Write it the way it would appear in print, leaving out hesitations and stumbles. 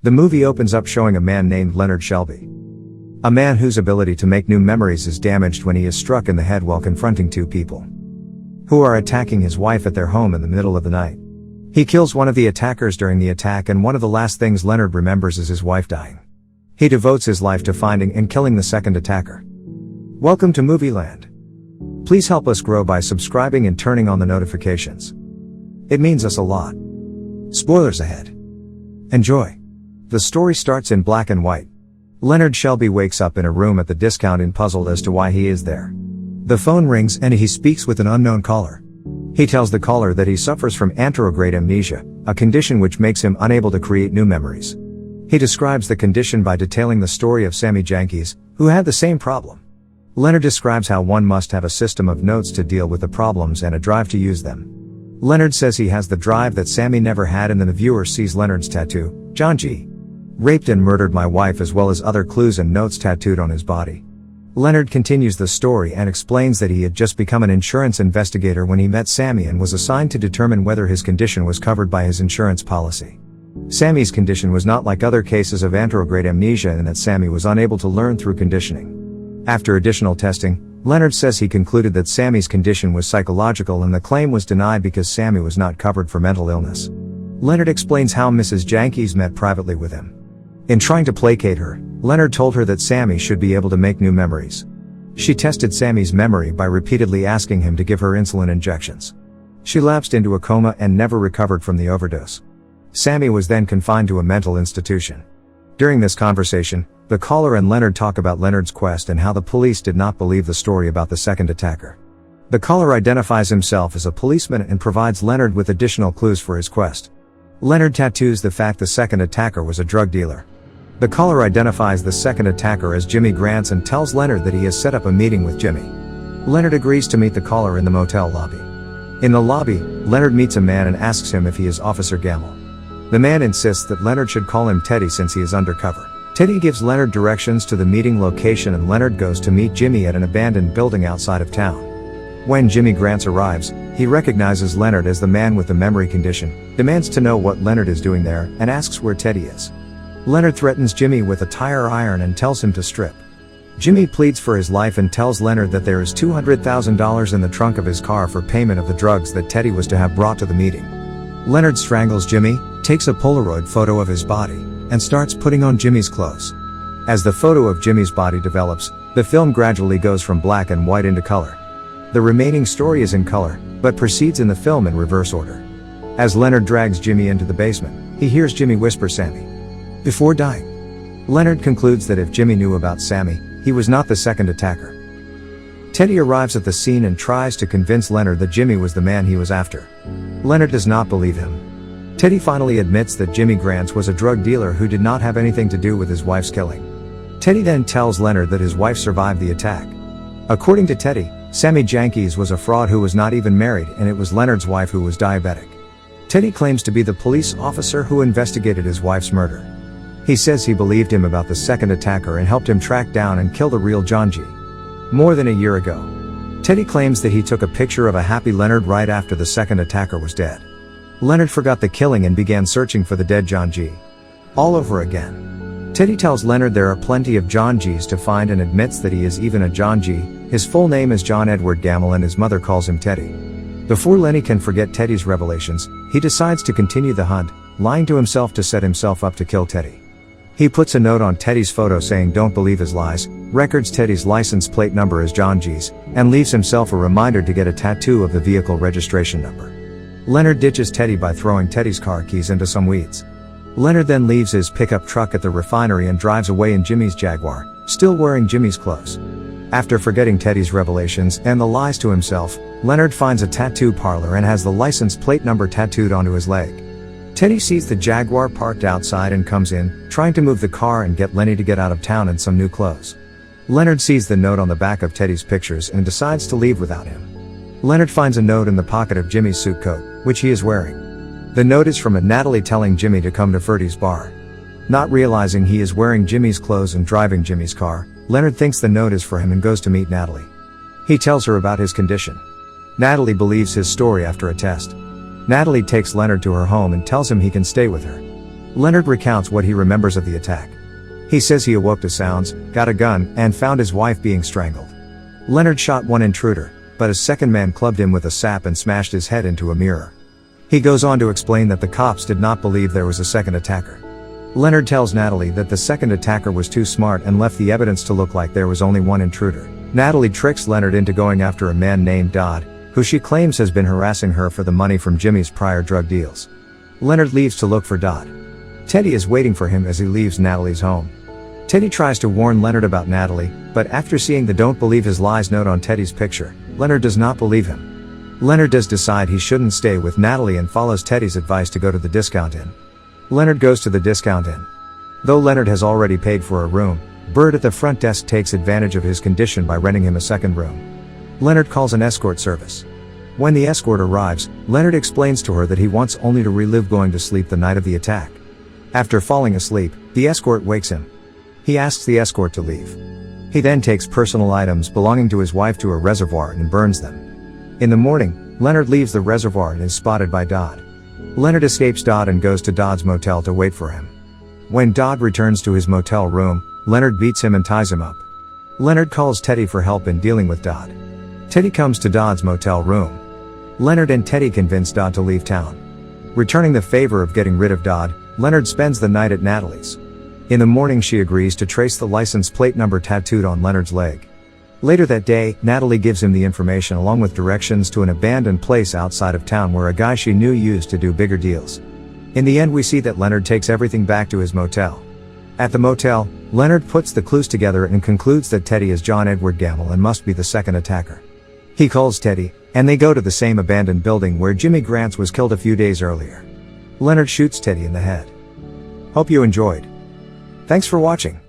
The movie opens up showing a man named Leonard Shelby. A man whose ability to make new memories is damaged when he is struck in the head while confronting two people who are attacking his wife at their home in the middle of the night. He kills one of the attackers during the attack, and one of the last things Leonard remembers is his wife dying. He devotes his life to finding and killing the second attacker. Welcome to Movieland. Please help us grow by subscribing and turning on the notifications. It means us a lot. Spoilers ahead. Enjoy. The story starts in black and white. Leonard Shelby wakes up in a room at the discount Inn, puzzled as to why he is there. The phone rings and he speaks with an unknown caller. He tells the caller that he suffers from anterograde amnesia, a condition which makes him unable to create new memories. He describes the condition by detailing the story of Sammy Jenkins, who had the same problem. Leonard describes how one must have a system of notes to deal with the problems and a drive to use them. Leonard says he has the drive that Sammy never had, and then the viewer sees Leonard's tattoo, John G. raped and murdered my wife, as well as other clues and notes tattooed on his body. Leonard continues the story and explains that he had just become an insurance investigator when he met Sammy and was assigned to determine whether his condition was covered by his insurance policy. Sammy's condition was not like other cases of anterograde amnesia in that Sammy was unable to learn through conditioning. After additional testing, Leonard says he concluded that Sammy's condition was psychological, and the claim was denied because Sammy was not covered for mental illness. Leonard explains how Mrs. Jenkins met privately with him. In trying to placate her, Leonard told her that Sammy should be able to make new memories. She tested Sammy's memory by repeatedly asking him to give her insulin injections. She lapsed into a coma and never recovered from the overdose. Sammy was then confined to a mental institution. During this conversation, the caller and Leonard talk about Leonard's quest and how the police did not believe the story about the second attacker. The caller identifies himself as a policeman and provides Leonard with additional clues for his quest. Leonard tattoos the fact the second attacker was a drug dealer. The caller identifies the second attacker as Jimmy Grants and tells Leonard that he has set up a meeting with Jimmy. Leonard agrees to meet the caller in the motel lobby. In the lobby, Leonard meets a man and asks him if he is Officer Gamble. The man insists that Leonard should call him Teddy since he is undercover. Teddy gives Leonard directions to the meeting location, and Leonard goes to meet Jimmy at an abandoned building outside of town. When Jimmy Grants arrives, he recognizes Leonard as the man with the memory condition, demands to know what Leonard is doing there, and asks where Teddy is. Leonard threatens Jimmy with a tire iron and tells him to strip. Jimmy pleads for his life and tells Leonard that there is $200,000 in the trunk of his car for payment of the drugs that Teddy was to have brought to the meeting. Leonard strangles Jimmy, takes a Polaroid photo of his body, and starts putting on Jimmy's clothes. As the photo of Jimmy's body develops, the film gradually goes from black and white into color. The remaining story is in color, but proceeds in the film in reverse order. As Leonard drags Jimmy into the basement, he hears Jimmy whisper Sammy before dying. Leonard concludes that if Jimmy knew about Sammy, he was not the second attacker. Teddy arrives at the scene and tries to convince Leonard that Jimmy was the man he was after. Leonard does not believe him. Teddy finally admits that Jimmy Grants was a drug dealer who did not have anything to do with his wife's killing. Teddy then tells Leonard that his wife survived the attack. According to Teddy, Sammy Jenkins was a fraud who was not even married, and it was Leonard's wife who was diabetic. Teddy claims to be the police officer who investigated his wife's murder. He says he believed him about the second attacker and helped him track down and kill the real John G. More than a year ago. Teddy claims that he took a picture of a happy Leonard right after the second attacker was dead. Leonard forgot the killing and began searching for the dead John G. all over again. Teddy tells Leonard there are plenty of John G's to find and admits that he is even a John G. His full name is John Edward Gamble and his mother calls him Teddy. Before Lenny can forget Teddy's revelations, he decides to continue the hunt, lying to himself to set himself up to kill Teddy. He puts a note on Teddy's photo saying don't believe his lies, records Teddy's license plate number as John G's, and leaves himself a reminder to get a tattoo of the vehicle registration number. Leonard ditches Teddy by throwing Teddy's car keys into some weeds. Leonard then leaves his pickup truck at the refinery and drives away in Jimmy's Jaguar, still wearing Jimmy's clothes. After forgetting Teddy's revelations and the lies to himself, Leonard finds a tattoo parlor and has the license plate number tattooed onto his leg. Teddy sees the Jaguar parked outside and comes in, trying to move the car and get Lenny to get out of town in some new clothes. Leonard sees the note on the back of Teddy's pictures and decides to leave without him. Leonard finds a note in the pocket of Jimmy's suit coat, which he is wearing. The note is from Natalie telling Jimmy to come to Ferdy's bar. Not realizing he is wearing Jimmy's clothes and driving Jimmy's car, Leonard thinks the note is for him and goes to meet Natalie. He tells her about his condition. Natalie believes his story after a test. Natalie takes Leonard to her home and tells him he can stay with her. Leonard recounts what he remembers of the attack. He says he awoke to sounds, got a gun, and found his wife being strangled. Leonard shot one intruder, but a second man clubbed him with a sap and smashed his head into a mirror. He goes on to explain that the cops did not believe there was a second attacker. Leonard tells Natalie that the second attacker was too smart and left the evidence to look like there was only one intruder. Natalie tricks Leonard into going after a man named Dodd, who she claims has been harassing her for the money from Jimmy's prior drug deals. Leonard leaves to look for Dodd. Teddy is waiting for him as he leaves Natalie's home. Teddy tries to warn Leonard about Natalie, but after seeing the "Don't believe his lies" note on Teddy's picture, Leonard does not believe him. Leonard does decide he shouldn't stay with Natalie and follows Teddy's advice to go to the discount inn. Leonard goes to the discount inn. Though Leonard has already paid for a room, Bird at the front desk takes advantage of his condition by renting him a second room. Leonard calls an escort service. When the escort arrives, Leonard explains to her that he wants only to relive going to sleep the night of the attack. After falling asleep, the escort wakes him. He asks the escort to leave. He then takes personal items belonging to his wife to a reservoir and burns them. In the morning, Leonard leaves the reservoir and is spotted by Dodd. Leonard escapes Dodd and goes to Dodd's motel to wait for him. When Dodd returns to his motel room, Leonard beats him and ties him up. Leonard calls Teddy for help in dealing with Dodd. Teddy comes to Dodd's motel room. Leonard and Teddy convince Dodd to leave town. Returning the favor of getting rid of Dodd, Leonard spends the night at Natalie's. In the morning she agrees to trace the license plate number tattooed on Leonard's leg. Later that day, Natalie gives him the information along with directions to an abandoned place outside of town where a guy she knew used to do bigger deals. In the end we see that Leonard takes everything back to his motel. At the motel, Leonard puts the clues together and concludes that Teddy is John Edward Gamble and must be the second attacker. He calls Teddy, and they go to the same abandoned building where Jimmy Grants was killed a few days earlier. Leonard shoots Teddy in the head. Hope you enjoyed. Thanks for watching.